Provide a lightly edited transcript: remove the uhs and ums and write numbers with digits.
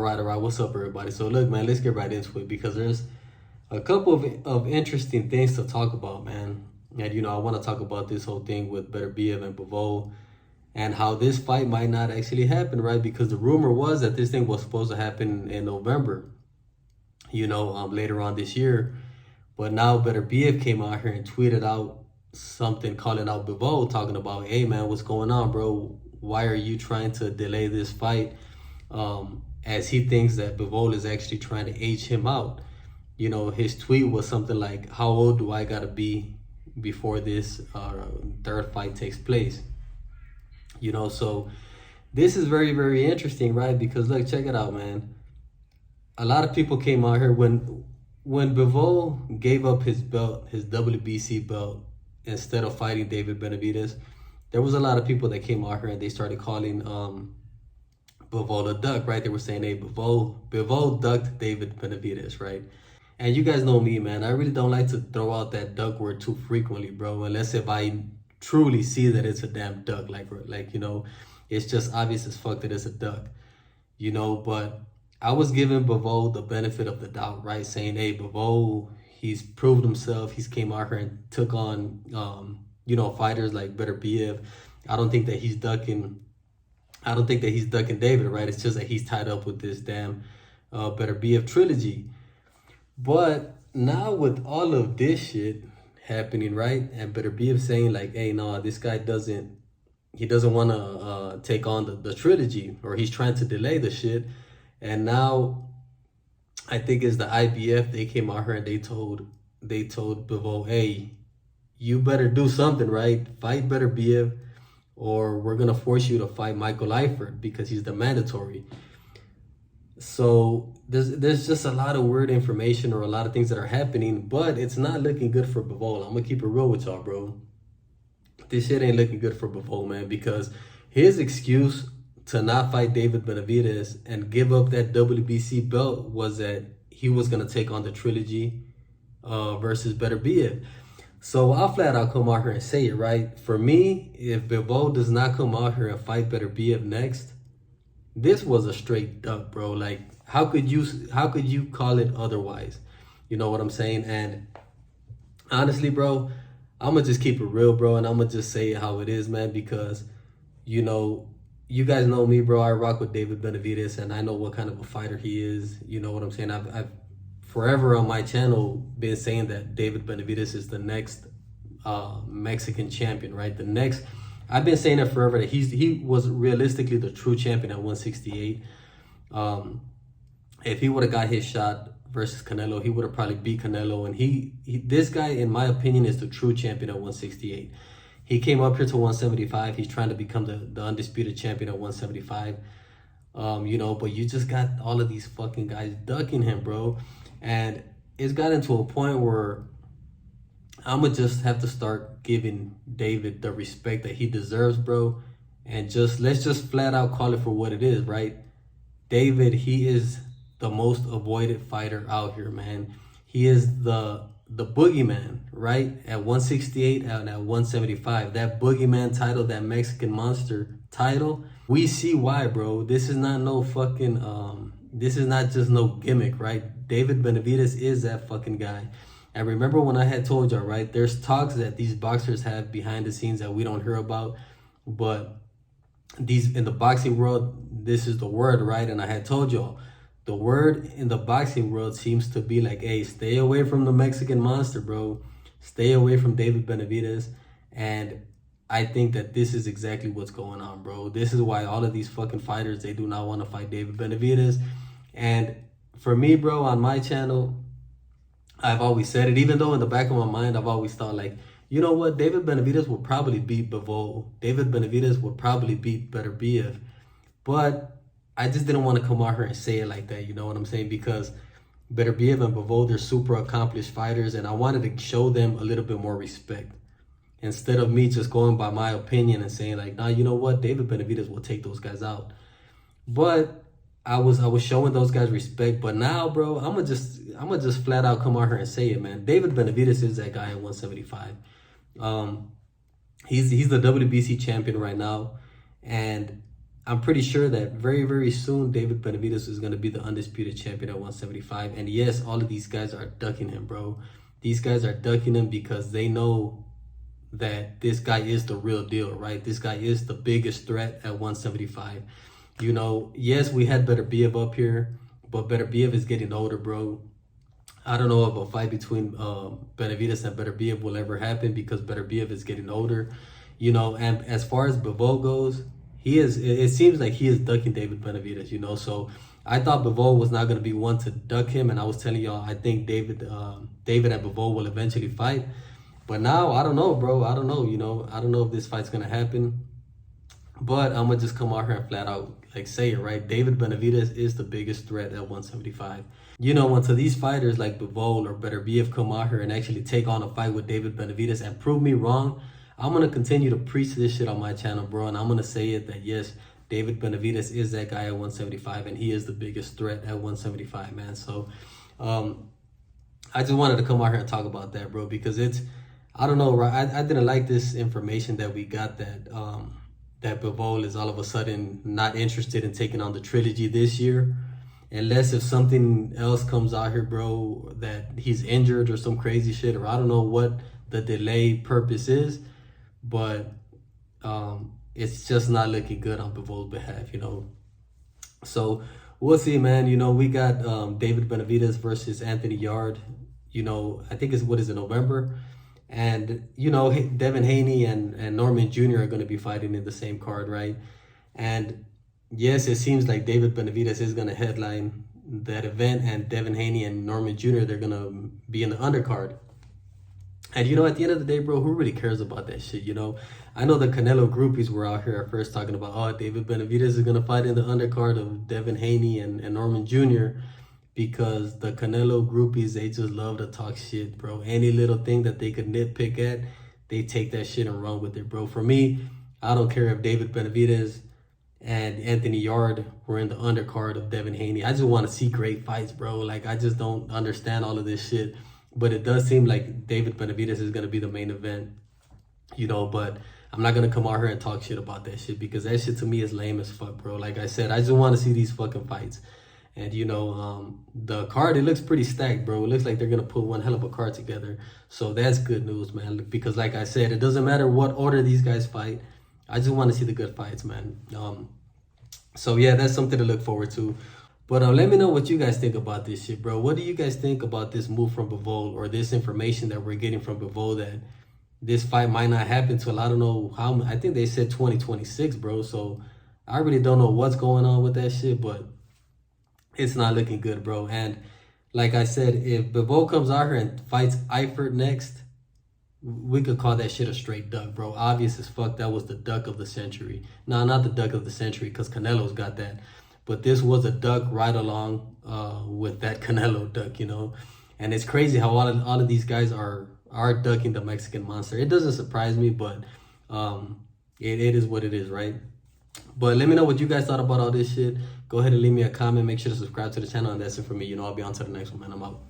All right, what's up, everybody? So, look, man, let's get right into it because there's a couple of interesting things to talk about, man. And, I want to talk about this whole thing with Beterbiev and Bivol and how this fight might not actually happen, right? Because the rumor was that this thing was supposed to happen in November, later on this year. But now Beterbiev came out here and tweeted out something calling out Bivol, talking about, hey, man, what's going on, bro? Why are you trying to delay this fight? As he thinks that Bivol is actually trying to age him out. His tweet was something like, how old do I gotta be before this third fight takes place? So this is very, very interesting, right? Because look, check it out, man. A lot of people came out here when Bivol gave up his belt, his WBC belt, instead of fighting David Benavidez. There was a lot of people that came out here and they started calling Bivol a duck, right? They were saying, hey, Bivol ducked David Benavidez, right? And you guys know me, man. I really don't like to throw out that duck word too frequently, bro. Unless if I truly see that it's a damn duck. It's just obvious as fuck that it's a duck. But I was giving Bivol the benefit of the doubt, right? Saying, hey, Bivol, he's proved himself. He's came out here and took on, fighters like Beterbiev. I don't think that he's ducking David, right? It's just that he's tied up with this damn Beterbiev trilogy. But now with all of this shit happening, right? And Beterbiev saying like, hey, no, this guy doesn't want to take on the trilogy, or he's trying to delay the shit. And now I think it's the IBF, they came out here and they told Bivol, hey, you better do something, right? Fight Beterbiev, or we're going to force you to fight Michael Eifert because he's the mandatory. So there's just a lot of weird information or a lot of things that are happening, but it's not looking good for Bivol. I'm going to keep it real with y'all, bro. This shit ain't looking good for Bivol, man, because his excuse to not fight David Benavidez and give up that WBC belt was that he was going to take on the trilogy versus Beterbiev. So I'll flat out come out here and say it, right? For me, if Bivol does not come out here and fight Beterbiev next, this was a straight duck, bro. Like, how could you call it otherwise? You know what I'm saying? And honestly, bro, I'm going to just keep it real, bro. And I'm going to just say it how it is, man, because, you guys know me, bro. I rock with David Benavidez and I know what kind of a fighter he is. You know what I'm saying? I've forever on my channel been saying that David Benavidez is the next Mexican champion, right? I've been saying it forever that he was realistically the true champion at 168. If he would have got his shot versus Canelo, he would have probably beat Canelo. And this guy, in my opinion, is the true champion at 168. He came up here to 175. He's trying to become the undisputed champion at 175. But you just got all of these fucking guys ducking him, bro. And it's gotten to a point where I'm going to just have to start giving David the respect that he deserves, bro. And let's just flat out call it for what it is, right? David, he is the most avoided fighter out here, man. He is the boogeyman, right? At 168 and at 175. That boogeyman title, that Mexican monster title, we see why, bro. This is not no fucking, this is not just no gimmick, right? David Benavidez is that fucking guy. And remember when I had told y'all, right? There's talks that these boxers have behind the scenes that we don't hear about. But in the boxing world, this is the word, right? And I had told y'all, the word in the boxing world seems to be like, hey, stay away from the Mexican monster, bro. Stay away from David Benavidez. And I think that this is exactly what's going on, bro. This is why all of these fucking fighters, they do not want to fight David Benavidez. And for me, bro, on my channel, I've always said it, even though in the back of my mind, I've always thought like, you know what? David Benavidez will probably beat Bivol. David Benavidez will probably beat Beterbiev. But I just didn't want to come out here and say it like that, you know what I'm saying? Because Beterbiev and Bivol, they're super accomplished fighters, and I wanted to show them a little bit more respect. Instead of me just going by my opinion and saying like, nah, you know what? David Benavidez will take those guys out. But I was showing those guys respect. But now, bro, I'm gonna just flat out come out here and say it, man. David Benavidez is that guy at 175. He's the WBC champion right now, and I'm pretty sure that very, very soon David Benavidez is going to be the undisputed champion at 175. And yes, all of these guys are ducking him, bro. These guys are ducking him because they know that this guy is the real deal, right? This guy is the biggest threat at 175. You know, yes, we had Beterbiev up here, but Beterbiev is getting older, bro. I don't know if a fight between Benavidez and Beterbiev will ever happen because Beterbiev is getting older. You know, and as far as Bivol goes, it seems like he is ducking David Benavidez, you know. So I thought Bivol was not going to be one to duck him, and I was telling y'all I think David and Bivol will eventually fight. But now I don't know, bro. I don't know, you know. I don't know if this fight's going to happen. But I'm going to just come out here and flat out like say it, right? David Benavidez is the biggest threat at 175. You know, until these fighters like Bivol or Beterbiev come out here and actually take on a fight with David Benavidez and prove me wrong, I'm going to continue to preach this shit on my channel, bro. And I'm going to say it that, yes, David Benavidez is that guy at 175, and he is the biggest threat at 175, man. So I just wanted to come out here and talk about that, bro, because it's, I don't know, right? I didn't like this information that we got that that Bivol is all of a sudden not interested in taking on the trilogy this year. Unless if something else comes out here, bro, that he's injured or some crazy shit, or I don't know what the delay purpose is. But it's just not looking good on Bivol's behalf, you know. So we'll see, man. You know, we got David Benavidez versus Anthony Yarde. You know, I think it's November. And, you know, Devin Haney and Norman Jr. are going to be fighting in the same card, right? And yes, it seems like David Benavidez is going to headline that event, and Devin Haney and Norman Jr., they're going to be in the undercard. And, you know, at the end of the day, bro, who really cares about that shit, you know? I know the Canelo groupies were out here at first talking about, oh, David Benavidez is going to fight in the undercard of Devin Haney and Norman Jr., because the Canelo groupies, they just love to talk shit, bro. Any little thing that they could nitpick at, they take that shit and run with it, bro. For me, I don't care if David Benavidez and Anthony Yarde were in the undercard of Devin Haney. I just want to see great fights, bro. Like, I just don't understand all of this shit. But it does seem like David Benavidez is going to be the main event, you know. But I'm not going to come out here and talk shit about that shit, because that shit to me is lame as fuck, bro. Like I said, I just want to see these fucking fights. And, you know, the card, it looks pretty stacked, bro. It looks like they're going to put one hell of a card together. So that's good news, man. Because like I said, it doesn't matter what order these guys fight. I just want to see the good fights, man. So, yeah, that's something to look forward to. But let me know what you guys think about this shit, bro. What do you guys think about this move from Bivol, or this information that we're getting from Bivol that this fight might not happen till, I don't know how, I think they said 2026, bro. So I really don't know what's going on with that shit, but it's not looking good, bro. And like I said, if Bivol comes out here and fights Eifert next, we could call that shit a straight duck, bro. Obvious as fuck, that was the duck of the century. No, not the duck of the century, because Canelo's got that. But this was a duck right along with that Canelo duck, you know. And it's crazy how all of these guys are ducking the Mexican monster. It doesn't surprise me, but it is what it is, right? But let me know what you guys thought about all this shit. Go ahead and leave me a comment. Make sure to subscribe to the channel. And that's it for me. You know, I'll be on to the next one, man. I'm out.